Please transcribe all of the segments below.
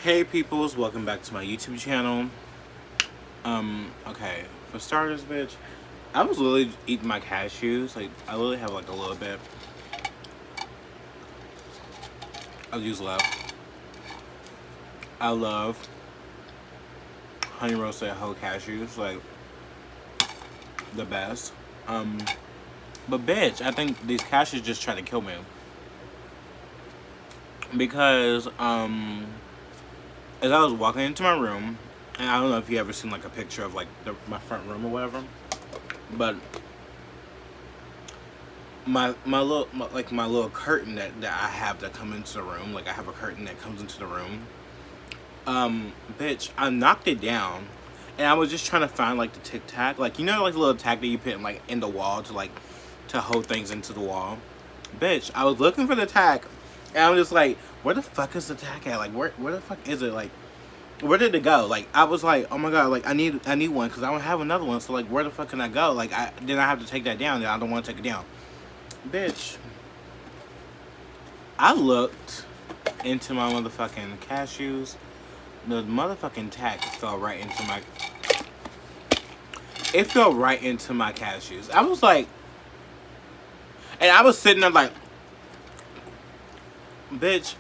Hey peoples, welcome back to my YouTube channel. Okay, for starters, bitch, I was literally eating my cashews. Like, I literally have like a little bit of juice left. I love honey roasted whole cashews, like the best. But bitch, I think these cashews just try to kill me because as I was walking into my room, and I don't know if you ever seen like a picture of like my front room or whatever, but my little curtain that I have that come into the room, like I have a curtain that comes into the room. Bitch, I knocked it down, and I was just trying to find like the tic tac, like like the little tack that you put in the wall to hold things into the wall. Bitch, I was looking for the tack, and I'm just like, where the fuck is the tack at? Like, where the fuck is it? Like, where did it go? Like, I was like, oh my god, like I need one because I don't have another one. So like, where the fuck can I go? Like, I have to take that down. Then I don't want to take it down. Bitch, I looked into my motherfucking cashews. The motherfucking tack fell right into my. It fell right into my cashews. I was like, and I was sitting there like, bitch,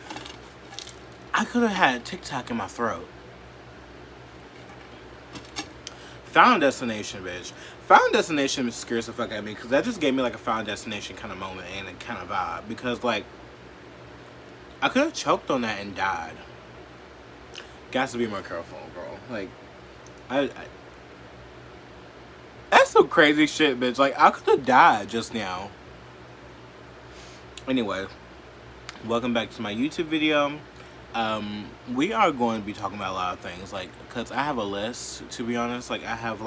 I could have had a Tic Tac in my throat. Final Destination, bitch. Final Destination scares the fuck out of me because that just gave me like a Final Destination kind of moment and a kind of vibe. Because like, I could have choked on that and died. Got to be more careful, bro. Like, I that's some crazy shit, bitch. Like, I could have died just now. Anyway, welcome back to my YouTube video. We are going to be talking about a lot of things, like, cause I have a list. To be honest, like, I have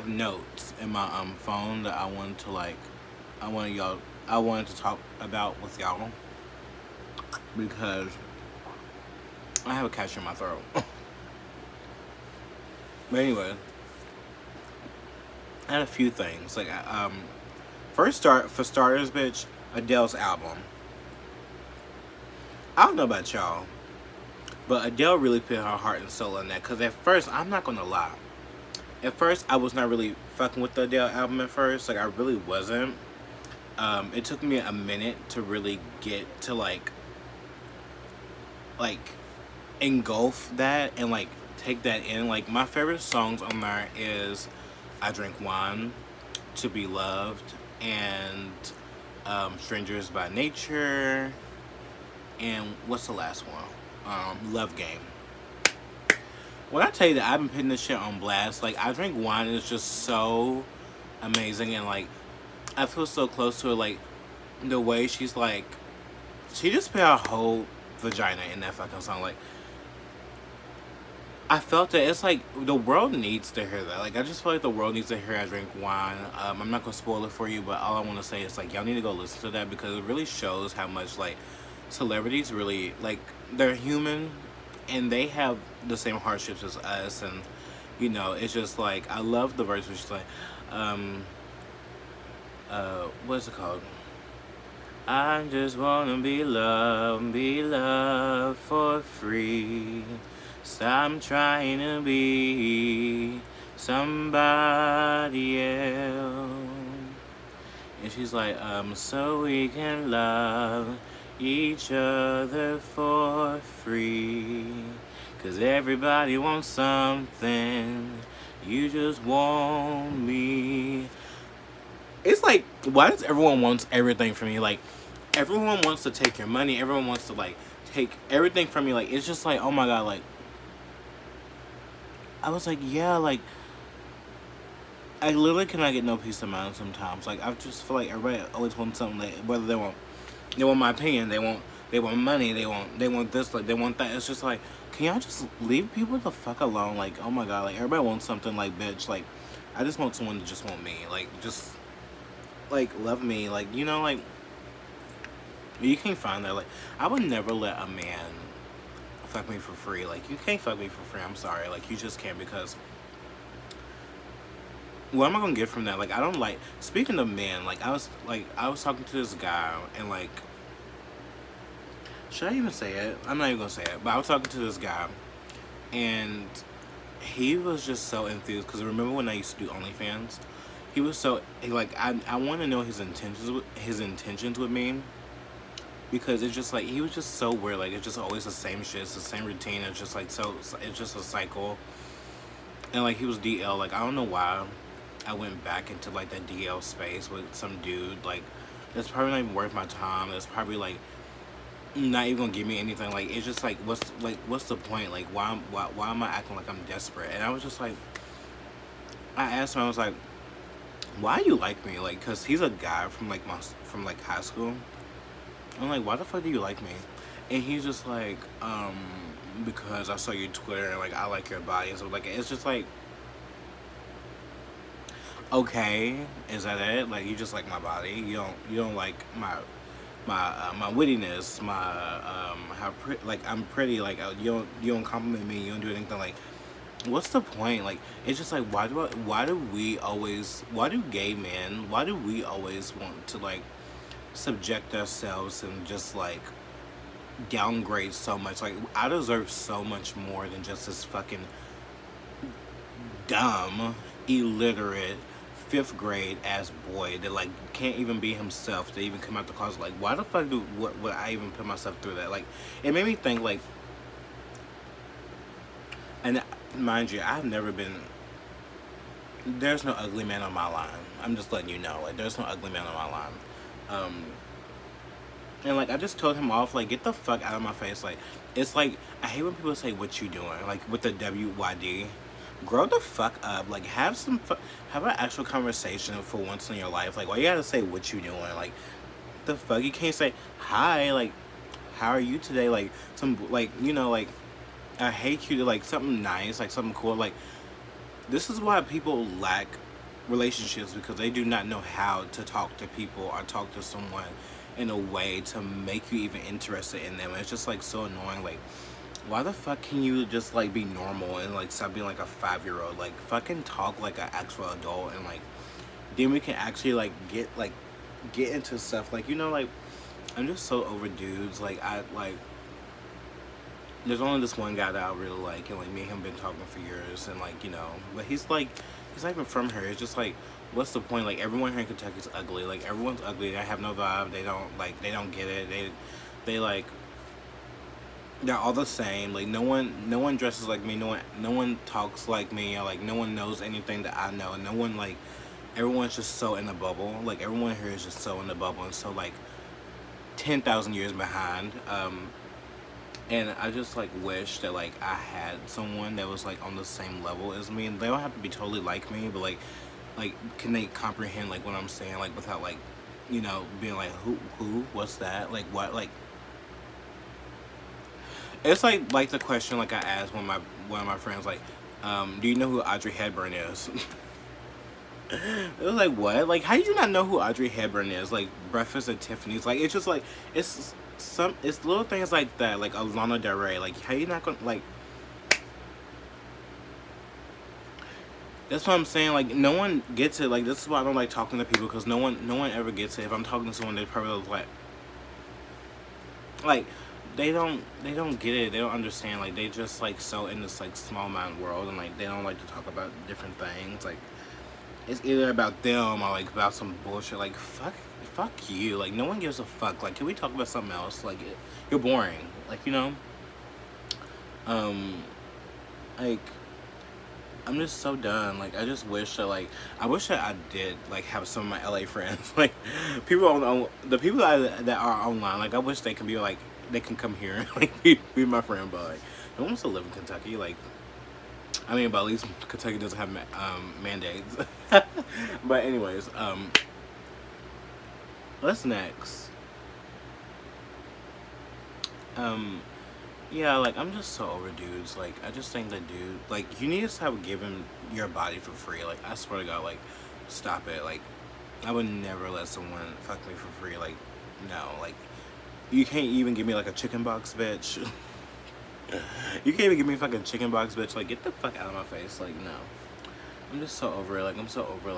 notes in my phone that I wanted to talk about with y'all because I have a catch in my throat. But anyway, I had a few things. Like, for starters, bitch, Adele's album. I don't know about y'all, but Adele really put her heart and soul in that. Cause at first, I'm not gonna lie. At first, I was not really fucking with the Adele album at first. Like, I really wasn't. It took me a minute to really get to like engulf that and like take that in. Like, my favorite songs on there is I Drink Wine, To Be Loved, and Strangers by Nature, and what's the last one? Love Game. When I tell you that I've been putting this shit on blast, like, I Drink Wine is just so amazing, and like, I feel so close to her. Like, the way she's like, she just put her whole vagina in that fucking song. Like, I felt that it's like the world needs to hear that. Like, I just feel like the world needs to hear I Drink Wine. I'm not gonna spoil it for you, but all I want to say is like, y'all need to go listen to that because it really shows how much like celebrities really like, they're human and they have the same hardships as us. And it's just like, I love the verse where she's like, what's it called? I just wanna be loved for free. Stop trying to be somebody else. And she's like, so we can love each other for free. Cause everybody wants something. You just want me. It's like, why does everyone wants everything from you? Like, everyone wants to take your money. Everyone wants to like take everything from you. Like, it's just like, oh my god, like, I was like, yeah, like, I literally cannot get no peace of mind sometimes. Like, I just feel like everybody always wants something. Like, whether they want my opinion, they want money, they want this, like, they want that. It's just like, can y'all just leave people the fuck alone? Like, oh my god, like, everybody wants something. Like, bitch, like, I just want someone to just want me. Like, just like love me. Like, like, you can't find that. Like, I would never let a man fuck me for free. Like, you can't fuck me for free. I'm sorry. Like, you just can't, because what am I gonna get from that? Like, I don't like, speaking of men, like, I was talking to this guy, and like, Should I even say it? I'm not even gonna say it. But I was talking to this guy, and he was just so enthused because remember when I used to do OnlyFans? He was so like I want to know his intentions with me because it's just like he was just so weird. Like it's just always the same shit. It's the same routine. It's just like so. It's just a cycle. And like he was DL. Like I don't know why I went back into like that DL space with some dude. Like that's probably not even worth my time. That's probably like not even gonna give me anything. Like it's just what's the point? Like why am I acting like I'm desperate? And I was just like I asked him. I was like, why do you like me? Like, cause he's a guy from like from like high school. I'm like, why the fuck do you like me? And he's just like, because I saw your Twitter and like I like your body and so like it's just like, okay, is that it? Like you just like my body. You don't like my wittiness, my how like I'm pretty. Like you don't compliment me. You don't do anything like. What's the point? Like it's just like why do gay men why do we always want to like subject ourselves and just like downgrade so much. Like I deserve so much more than just this fucking dumb, illiterate, fifth grade ass boy that like can't even be himself to even come out the closet. Like why the fuck would I even put myself through that? Like it made me think like, and mind you, I've never been. There's no ugly man on my line. I'm just letting you know. Like there's no ugly man on my line. Um, And like I just told him off, like get the fuck out of my face. Like it's like I hate when people say what you doing, like with the WYD. Grow the fuck up. Like have an actual conversation for once in your life. Like why you gotta say what you doing? Like the fuck you can't say hi. Like how are you today? Like some like like I hate you to like something nice, like something cool. Like this is why people lack relationships because they do not know how to talk to people or talk to someone in a way to make you even interested in them. It's just like so annoying. Like why the fuck can you just like be normal and like stop being like a 5-year-old? Like fucking talk like an actual adult and like then we can actually like get into stuff. Like like I'm just so over dudes. Like I like there's only this one guy that I really like, and like me and him been talking for years, and like but he's not even from here. It's just like, what's the point? Like everyone here in Kentucky is ugly. Like everyone's ugly. They have no vibe. They don't get it. They like they're all the same. Like no one dresses like me. No one talks like me. Or like no one knows anything that I know. And no one like everyone's just so in the bubble. Like everyone here is just so in the bubble and so like 10,000 years behind. And I just like wish that like I had someone that was like on the same level as me. And they don't have to be totally like me, but like can they comprehend like what I'm saying like without like being like who what's that like what like it's like the question like I asked one of my friends like do you know who Audrey Hepburn is? It was like what? Like how do you not know who Audrey Hepburn is? Like Breakfast at Tiffany's. Like it's just like it's little things like that. Like Lana Del Rey. Like how you not gonna like. That's what I'm saying. Like no one gets it. Like this is why I don't like talking to people because no one ever gets it. If I'm talking to someone, they probably like they don't get it. They don't understand. Like they just like so in this like small mind world and like they don't like to talk about different things. Like it's either about them or like about some bullshit. Like fuck you. Like no one gives a fuck. Like can we talk about something else? Like you're boring. Like like I'm just so done. Like I just wish that like I wish that I did like have some of my LA friends. Like people on the people that are online. Like I wish they can be like they can come here and like be my friend. But like no one wants to live in Kentucky. Like I mean, but at least Kentucky doesn't have mandates. But anyways, what's next? Yeah, like I'm just so over dudes. Like I just think that dude, like you need to stop giving your body for free. Like I swear to God, like stop it. Like I would never let someone fuck me for free. Like no, like you can't even give me like a chicken box, bitch. You can't even give me a fucking chicken box, bitch. Like get the fuck out of my face. Like no, I'm just so over it. Like I'm so over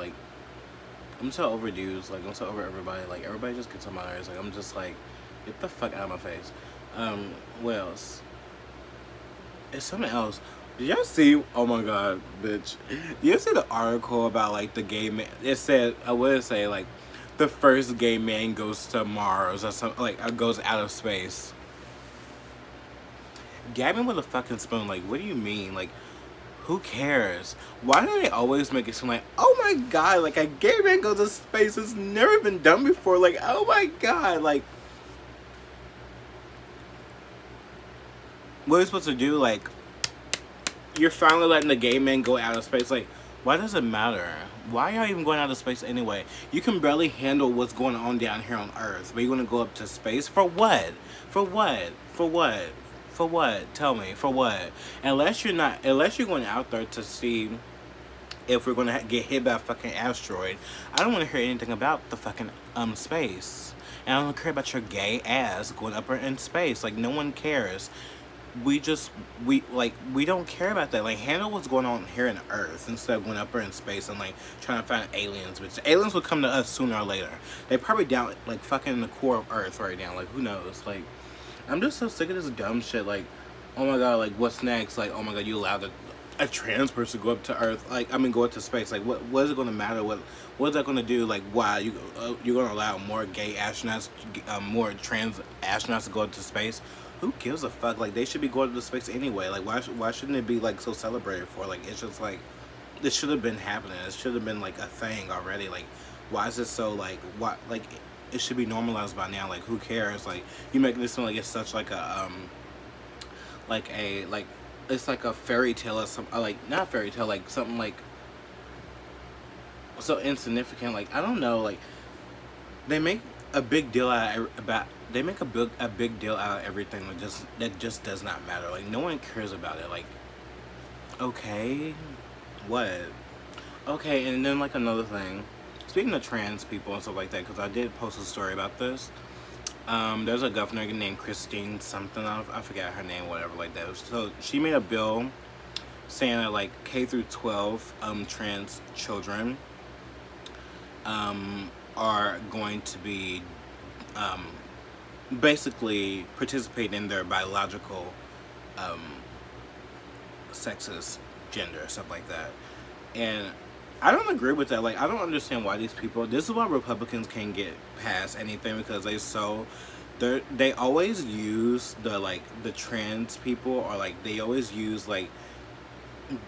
dudes. Like I'm so over everybody. Like everybody just gets on my nerves. Like I'm just like get the fuck out of my face. What else? It's something else. Did y'all see? Oh my god, bitch! Did you see the article about like the gay man? It said, I would say like, the first gay man goes to Mars or something, like, goes out of space. Gab me with a fucking spoon. Like, what do you mean? Like, who cares? Why do they always make it seem like, oh my god, like a gay man goes to space? It's never been done before. Like, oh my god, like, what are we supposed to do? Like, you're finally letting the gay man go out of space. Like, why does it matter? Why are y'all even going out of space anyway? You can barely handle what's going on down here on Earth, but you want to go up to space for what? For what? For what? For what? Tell me, for what? Unless you're going out there to see if we're gonna get hit by a fucking asteroid. I don't want to hear anything about the fucking space, and I don't care about your gay ass going up in space. Like, no one cares. We don't care about that. Like, handle what's going on here in Earth instead of going up there in space and like trying to find aliens. Which aliens will come to us sooner or later. They probably down like fucking in the core of Earth right now. Like, who knows? Like, I'm just so sick of this dumb shit. Like, oh my god, like, what's next? Like, oh my god, you allowed a trans person to go up to Earth? Like, I mean, go up to space. Like, what is it going to matter? What is that going to do? Like, why you're going to allow more gay astronauts, more trans astronauts to go up to space? Who gives a fuck? Like, they should be going to space anyway. Like, why shouldn't it be like so celebrated for? Like, it's just like, this should have been happening. It should have been like a thing already. Like, why is it so like, what, like, it should be normalized by now. Like, who cares? Like, you make this sound like it's such like a like it's like a fairy tale or something. Like, not fairy tale, like something like so insignificant. Like, I don't know. Like, they make a big deal about they make a big deal out of everything that just does not matter. Like, no one cares about it. Like, okay, what? Okay, and then like another thing. Speaking of trans people and stuff like that, because I did post a story about this. There's a governor named Christine something. I forget her name, whatever like that. So she made a bill saying that like K through 12 trans children are going to be basically participate in their biological sexes, gender, stuff like that. And I don't agree with that. Like, I don't understand why these people. This is why Republicans can't get past anything, because they always use the trans people, or like they always use like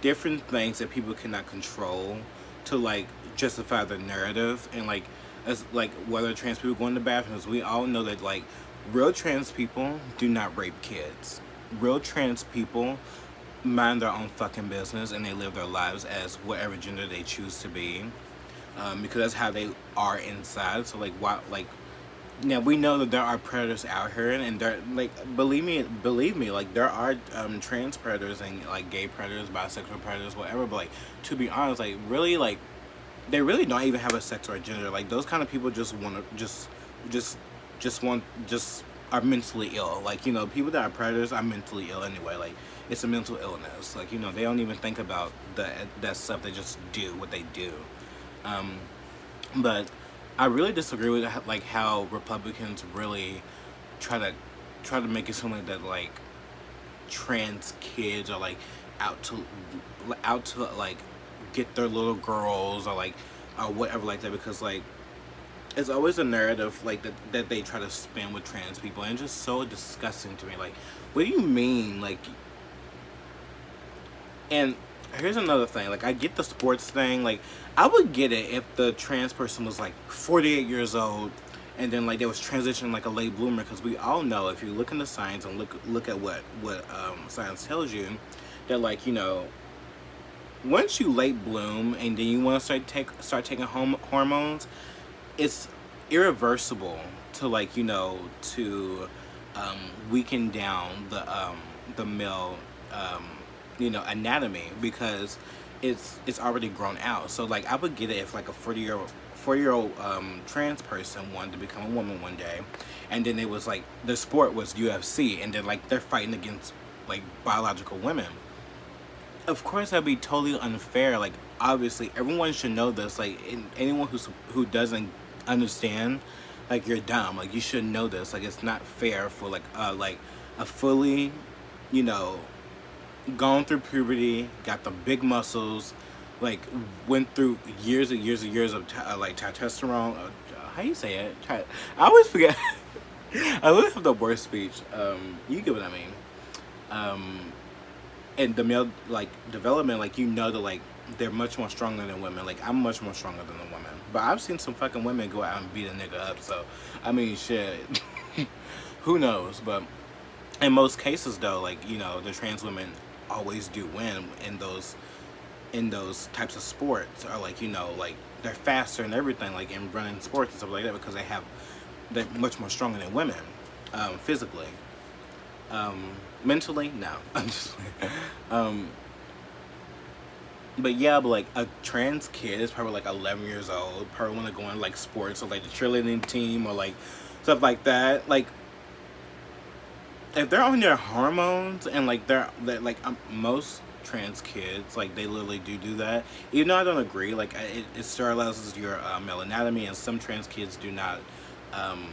different things that people cannot control to like justify the narrative. And like, as like whether trans people go in the bathrooms, we all know that like real trans people do not rape kids. Real trans people mind their own fucking business, and they live their lives as whatever gender they choose to be, because that's how they are inside. So like, why, like, now we know that there are predators out here, and they're like, believe me, like, there are trans predators and like gay predators, bisexual predators, whatever. But like, to be honest, like, really, like, they really don't even have a sex or a gender. Like, those kind of people just want to just are mentally ill. Like, you know, people that are predators are mentally ill anyway. Like, it's a mental illness. Like, you know, they don't even think about that stuff. They just do what they do. But I really disagree with like how Republicans really try to make it seem like that like trans kids are like out to like get their little girls, or like, or whatever like that, because like it's always a narrative like that they try to spin with trans people, and it's just so disgusting to me. Like, what do you mean? Like, and here's another thing. Like, I get the sports thing. Like, I would get it if the trans person was like 48 years old, and then like they was transitioning like a late bloomer, because we all know, if you look into science and look at what science tells you, that like, you know, once you late bloom and then you want to start taking hormones, it's irreversible to like, you know, to weaken down the male you know, anatomy, because it's already grown out. So like, I would get it if like a 40-year-old trans person wanted to become a woman one day, and then it was like the sport was UFC, and then like they're fighting against like biological women. Of course, that'd be totally unfair. Like, obviously, everyone should know this. Like, anyone who doesn't understand, like you're dumb. Like you should know this. Like it's not fair for like a fully, you know, gone through puberty, got the big muscles, like went through years and years and years of like testosterone. How you say it? I always forget. I really have the worst speech. You get what I mean. And the male like development, like you know that like they're much more stronger than women. Like I'm much more stronger than a woman. But I've seen some fucking women go out and beat a nigga up. So I mean, shit. Who knows? But in most cases, though, like you know, the trans women always do win in those types of sports. Or like you know, like they're faster and everything, like in running sports and stuff like that, because they're much more stronger than women, physically. Mentally, no. I'm just playing. But yeah, but like a trans kid is probably like 11 years old, probably want to go in like sports or like the cheerleading team or like stuff like that. Like if they're on their hormones and like they're like most trans kids like they literally do that. Even though I don't agree, like it sterilizes your male anatomy, and some trans kids do not. Um,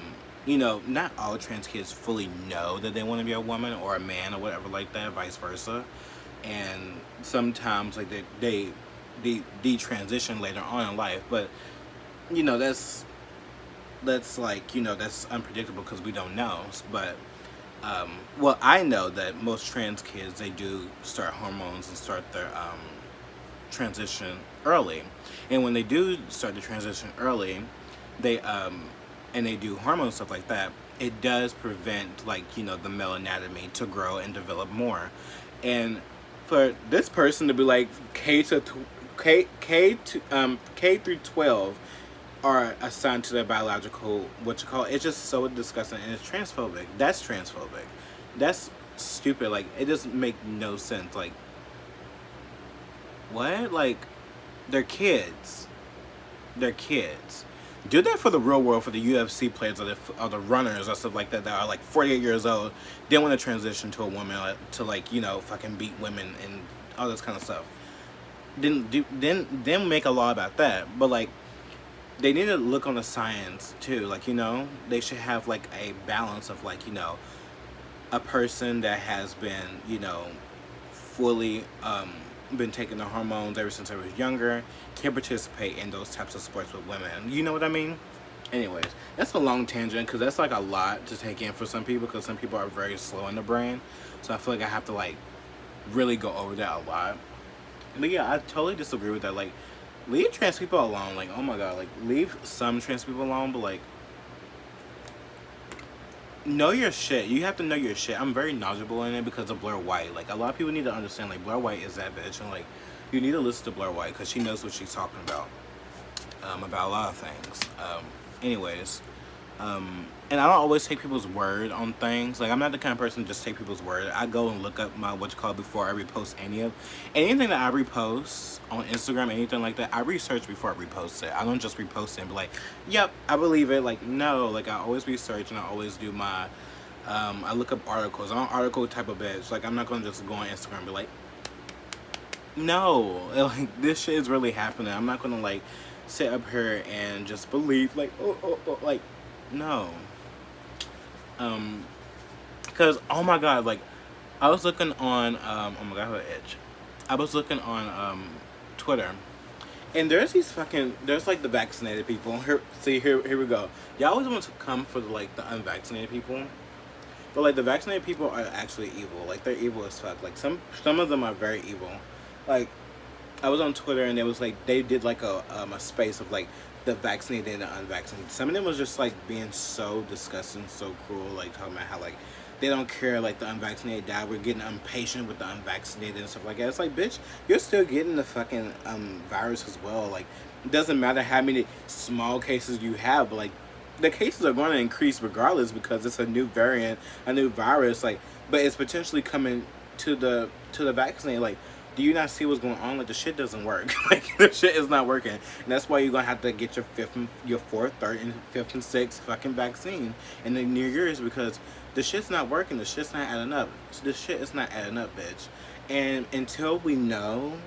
you know, not all trans kids fully know that they want to be a woman or a man or whatever like that, vice versa. And sometimes like they detransition later on in life, but you know that's like you know that's unpredictable because we don't know. But well, I know that most trans kids they do start hormones and start their transition early, and when they do start the transition early, they and they do hormone stuff like that, it does prevent like you know the male anatomy to grow and develop more. And for this person to be like K through 12 are assigned to their biological what you call it, it's just so disgusting, and it's transphobic. That's transphobic. That's stupid. Like it doesn't make no sense. Like what? Like they're kids. They're kids. Do that for the real world, for the UFC players or the runners or stuff like that are like 48 years old. They want to transition to a woman to like you know fucking beat women and all this kind of stuff. Then make a law about that. But like they need to look on the science too. Like you know they should have like a balance of like you know a person that has been you know fully been taking the hormones ever since I was younger can participate in those types of sports with women. You know what I mean? Anyways, that's a long tangent because that's like a lot to take in for some people because some people are very slow in the brain. So I feel like I have to like really go over that a lot. But yeah, I totally disagree with that. Like, leave trans people alone. Like, oh my god, like leave some trans people alone, but like know your shit. You have to know your shit. I'm very knowledgeable in it because of Blair White. Like a lot of people need to understand like Blair White is that bitch, and like you need to listen to Blair White because she knows what she's talking about a lot of things. Anyways, and I don't always take people's word on things. Like I'm not the kind of person to just take people's word. I go and look up my what you call it before I repost anything that I repost on Instagram, anything like that. I research before I repost it. I don't just repost it and be like, "Yep, I believe it." Like no, like I always research and I always do my. I look up articles. I'm an article type of bitch. Like I'm not gonna just go on Instagram and be like, no, like this shit is really happening. I'm not gonna like sit up here and just believe like like no. Because oh my god, like I was looking on oh my god, I have an itch. I was looking on Twitter, and there's like the vaccinated people. Here we go. Y'all always want to come for like the unvaccinated people, but like the vaccinated people are actually evil. Like they're evil as fuck. Like some of them are very evil. Like I was on Twitter and it was like they did like a space of like the vaccinated and the unvaccinated. Some of them was just like being so disgusting, so cruel, like talking about how like they don't care, like the unvaccinated die. We're getting impatient with the unvaccinated and stuff like that. It's like, bitch, you're still getting the fucking virus as well. Like it doesn't matter how many small cases you have, but like the cases are going to increase regardless because it's a new variant, a new virus. Like, but it's potentially coming to the vaccinated. Like, do you not see what's going on? Like the shit doesn't work. Like the shit is not working, and that's why you're gonna have to get your fourth, third, and fifth and sixth fucking vaccine in the near years because the shit's not working. The shit's not adding up. So the shit is not adding up, bitch. And until we know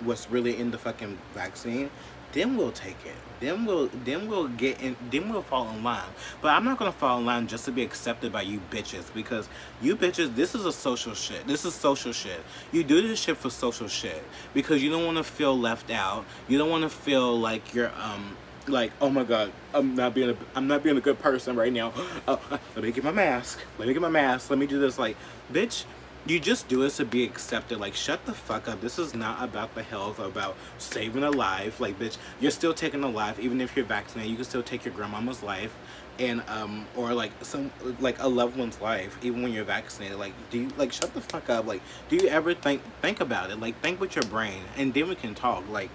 what's really in the fucking vaccine, then we'll take it. Then we'll get in. Then we'll fall in line. But I'm not gonna fall in line just to be accepted by you bitches, because you bitches, this is a social shit. This is social shit. You do this shit for social shit because you don't want to feel left out. You don't want to feel like you're like, oh my god, I'm not being a good person right now. Let me get my mask. Let me get my mask. Let me do this. Like, bitch, you just do it to be accepted. Like, shut the fuck up. This is not about the health or about saving a life. Like, bitch, you're still taking a life. Even if you're vaccinated, you can still take your grandmama's life, and or like a loved one's life, even when you're vaccinated. Like, do you, like, shut the fuck up. Like, do you ever think about it? Like, think with your brain, and then we can talk. Like,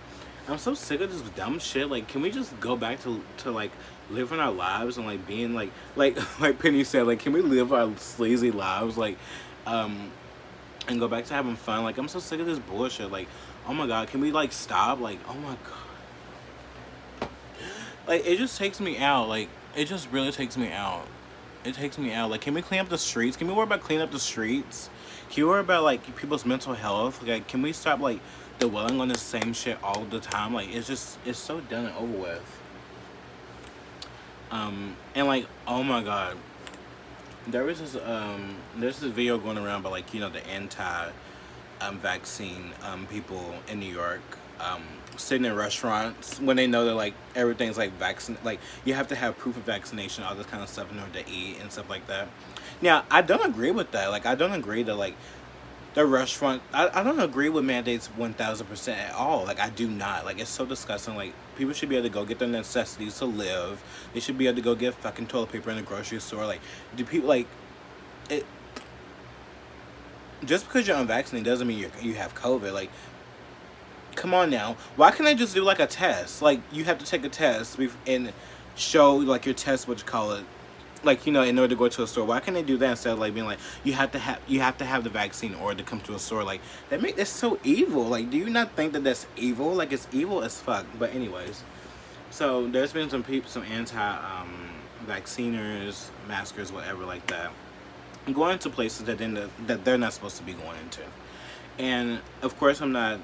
I'm so sick of this dumb shit. Like, can we just go back to like living our lives and like being like Penny said, like, can we live our sleazy lives, like, and go back to having fun? Like, I'm so sick of this bullshit. Like, oh my god, can we like stop? Like, oh my god, like, it just takes me out. Like, it just really takes me out. It takes me out. Like, can we clean up the streets? Can we worry about cleaning up the streets? Can we worry about like people's mental health? Like, can we stop like dwelling on the same shit all the time? Like, it's so done and over with. And like, oh my god, there's this video going around by, like, you know, the anti vaccine people in New York, sitting in restaurants when they know that like everything's like like you have to have proof of vaccination, all this kind of stuff in order to eat and stuff like that. Now, I don't agree with that. Like, I don't agree that like the restaurant, I don't agree with mandates 1000% at all. Like, I do not. Like, it's so disgusting. Like, people should be able to go get their necessities to live. They should be able to go get fucking toilet paper in the grocery store. Like, do people like it? Just because you're unvaccinated doesn't mean you have COVID. Like, come on now. Why can't I just do like a test? Like, you have to take a test and show like your test, what you call it, like, you know, in order to go to a store. Why can't they do that instead of like being like, you have to have the vaccine in order to come to a store? Like, that's so evil. Like, do you not think that that's evil? Like, it's evil as fuck. But anyways, so there's been some anti vacciners, maskers, whatever like that, going to places that they're not supposed to be going into. And of course, I'm not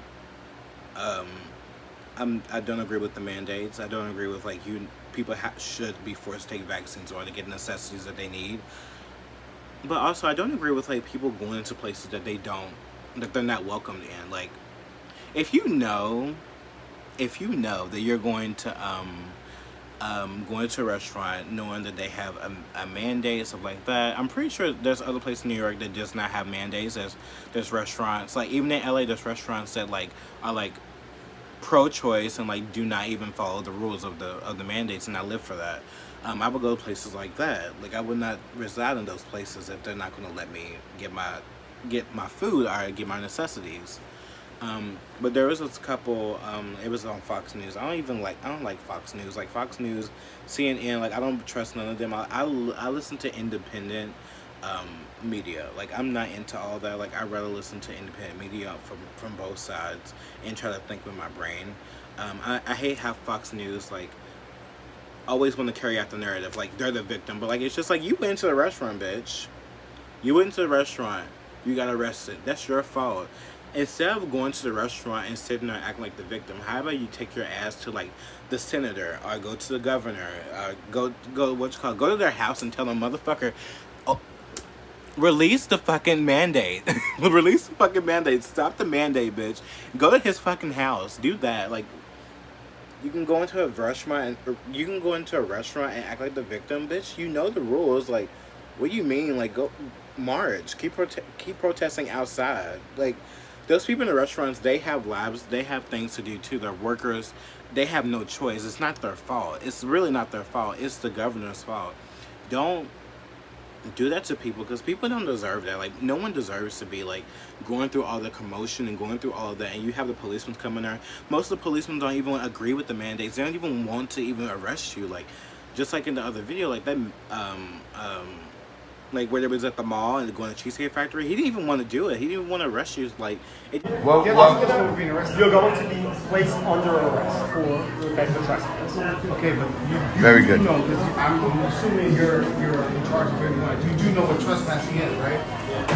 I don't agree with the mandates. I don't agree with like people should be forced to take vaccines or to get necessities that they need. But also, I don't agree with like people going into places that they're not welcomed in. Like, if you know that you're going to a restaurant knowing that they have a mandate, stuff like that. I'm pretty sure there's other places in New York that does not have mandates. There's restaurants, like, even in LA, there's restaurants that like are like pro-choice and like do not even follow the rules of the mandates, and I live for that. I would go to places like that. Like, I would not reside in those places if they're not going to let me get my food or get my necessities. But there was this couple, it was on Fox News. I don't like Fox News. Like, Fox News, CNN, like, I don't trust none of them. I listen to independent media. Like, I'm not into all that. Like, I'd rather listen to independent media from both sides and try to think with my brain. I hate how Fox News, like, always want to carry out the narrative like they're the victim. But like, it's just like, you went into the restaurant, bitch. You went into the restaurant, you got arrested. That's your fault. Instead of going to the restaurant and sitting there acting like the victim, how about you take your ass to like the senator or go to the governor, go to their house and tell them, motherfucker, oh, release the fucking mandate. Release the fucking mandate. Stop the mandate, bitch. Go to his fucking house. Do that. Like, you can go into a restaurant and act like the victim, bitch. You know the rules. Like, what do you mean? Like, go march. Keep protesting outside. Like, those people in the restaurants, they have lives. They have things to do too. They're workers. They have no choice. It's not their fault. It's really not their fault. It's the governor's fault. Don't do that to people, because people don't deserve that. Like, no one deserves to be like going through all the commotion and going through all of that, and you have the policemen coming there. Most of the policemen don't even agree with the mandates. They don't even want to even arrest you. Like, just like in the other video, like that like where they was at the mall and going to Cheesecake Factory, he didn't even want to do it. He didn't even want to arrest you. Like, you're going to be placed under arrest for effective trespass. Okay, but you Very do good. know, because I'm assuming you're in charge of everyone. You do know what trespassing is, right?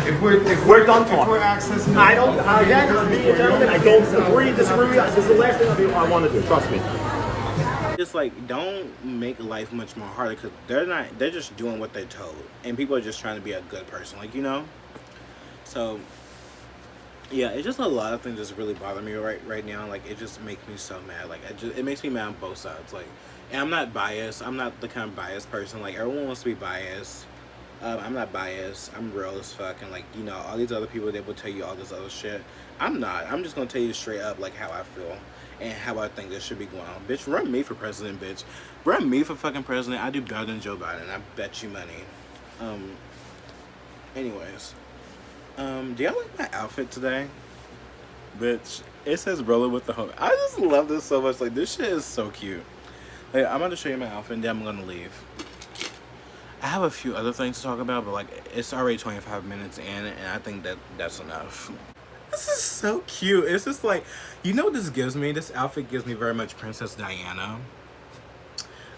If we're done talking. If we're accessing. I don't. Again, me and gentlemen, I don't agree, disagree. This is the last thing I want to do. Trust me. Just like, don't make life much more harder, because they're just doing what they're told, and people are just trying to be a good person, like, you know. So yeah, it's just a lot of things that's really bother me right now. Like, it just makes me so mad. Like, it makes me mad on both sides. Like, and I'm not biased. I'm not the kind of biased person. Like, everyone wants to be biased. I'm not biased. I'm real as fuck. And, like, you know, all these other people, they will tell you all this other shit. I'm not. I'm just gonna tell you straight up, like, how I feel and how I think this should be going on. Bitch, run me for president, bitch. Run me for fucking president. I do better than Joe Biden. I bet you money. Anyways. Do y'all like my outfit today? Bitch, it says rolling with the home. I just love this so much. Like, this shit is so cute. Like, I'm gonna show you my outfit and then I'm gonna leave. I have a few other things to talk about, but like, it's already 25 minutes in and I think that's enough. This is so cute. It's just like, you know what this gives me? This outfit gives me very much Princess Diana.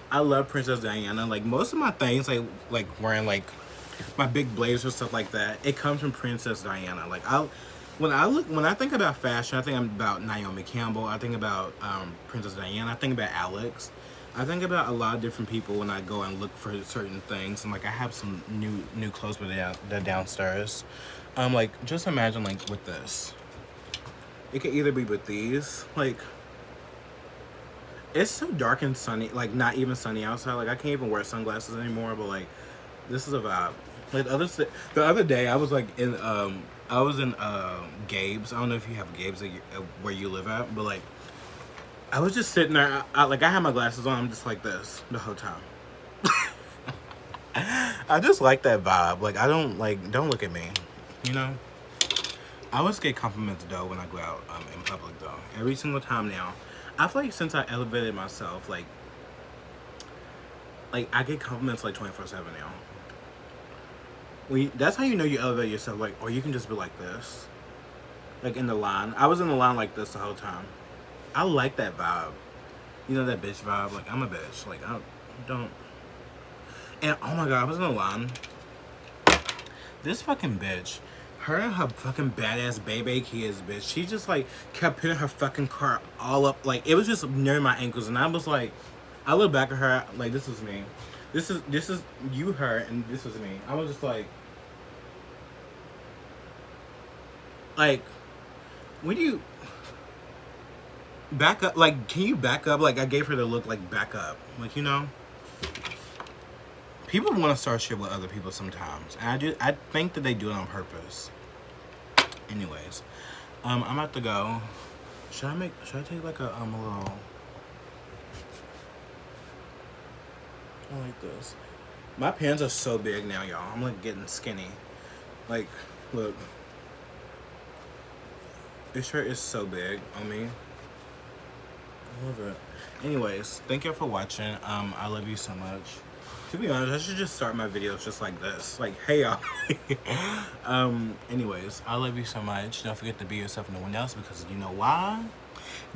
I love Princess Diana. Like, most of my things, like wearing like my big blazer, stuff like that, it comes from Princess Diana. Like, when I think about fashion, I think about Naomi Campbell. I think about Princess Diana. I think about Alex. I think about a lot of different people when I go and look for certain things. And like, I have some new clothes, but they're downstairs. Like, just imagine, like, with this. It could either be with these, like, it's so dark and sunny, like, not even sunny outside. Like, I can't even wear sunglasses anymore, but like, this is a vibe. Like, the other day, I was like in Gabe's. I don't know if you have Gabe's where you live at, but like, I was just sitting there. I had my glasses on. I'm just like this the whole time. I just like that vibe. Like, don't look at me. You know, I always get compliments though when I go out in public though. Every single time now. I feel like since I elevated myself, like I get compliments like 24/7 now. That's how you know you elevate yourself. Like, or you can just be like this, like in the line. I was in the line like this the whole time. I like that vibe. You know, that bitch vibe. Like, I'm a bitch. Like, I don't. And oh my god, I was in the line. This fucking bitch, her and her fucking badass baby kids, bitch, she just like kept putting her fucking car all up, like, it was just near my ankles, and I was like, I look back at her, like, this is me. This is you, her, and this was me. I was just like, when you back up, like, can you back up? Like, I gave her the look, like, back up, like, you know. People want to start shit with other people sometimes, and I think that they do it on purpose. Anyways, I'm about to go. Should I take like a little? I like this. My pants are so big now, y'all. I'm like getting skinny. Like, look. This shirt is so big on me. I love it. Anyways, thank you for watching. I love you so much. To be honest, I should just start my videos just like this. Like, hey y'all. Anyways, I love you so much. Don't forget to be yourself and no one else, because you know why?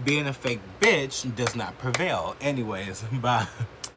Being a fake bitch does not prevail. Anyways, bye.